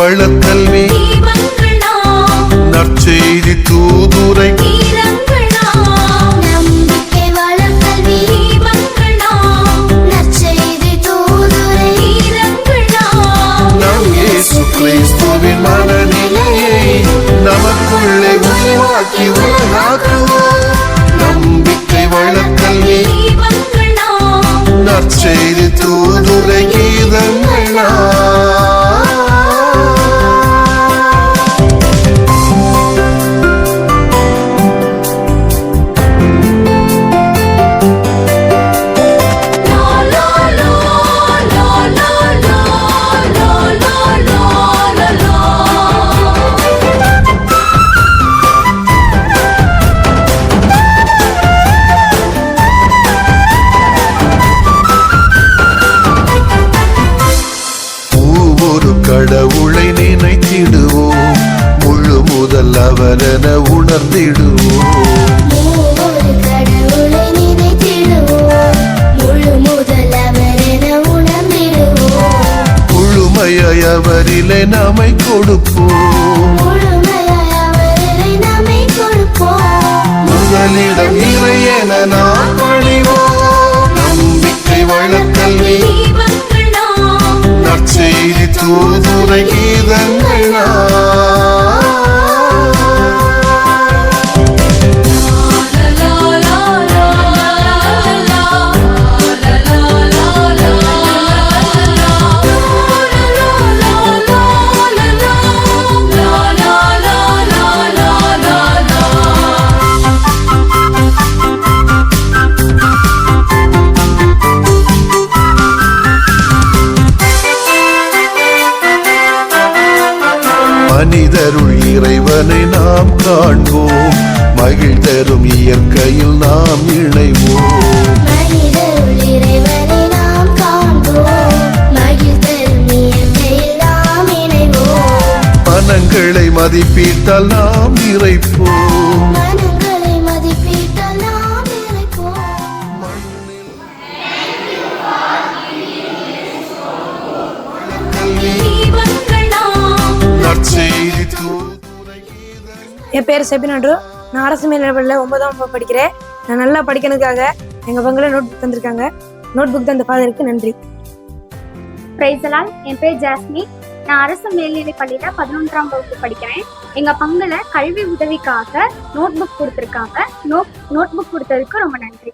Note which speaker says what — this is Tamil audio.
Speaker 1: வளர்க்கல்வி நற்செய்தி தூதுரை கிறிஸ்துவின் மனநிலையை நமக்குள்ளே உருவாக்கி உலகாக்குவோம். நம்பிக்கை வளர்க்கல்வி நற்செய்தி தூதுரை கீதங்களா கடவுளை நினைத்திடுவோம், முழு முதல் அவரென உணர்ந்திடுவோம். முழுமையாய் அவரிலே நம்மை கொடுப்போம். முதலிடம் இறையென நாம் பணிவோம். நம்பிக்கை வளர்க்கல்வி நற்செய்தி தூதுரை கீதங்களா மனிதருள் இறைவனை நாம் காண்போம், மகிழ் தரும் இயற்கையில் நாம் இணைவோம். மனங்களை மதிப்பீட்டால் நாம் இறைப்போம்.
Speaker 2: என் பேர் செபினாடு. நான் அரசு மேல்நிலைப்பள்ளியில் 9ஆம் வகுப்பு படிக்கிறேன். நான் நல்லா படிக்கிறதுக்காக எங்கள் பங்கில் நோட் புக் தந்திருக்காங்க. நோட் புக் தந்த ஃபாதருக்கு நன்றி.
Speaker 3: பிரைசலால். என் பேர் ஜாஸ்மி. நான் அரசு மேல்நிலை பள்ளியில் 11ஆம் வகுப்பு படிக்கிறேன். எங்கள் பங்கில் கல்வி உதவிக்காக நோட் புக் கொடுத்துருக்காங்க. நோட் புக் கொடுத்ததுக்கு ரொம்ப நன்றி.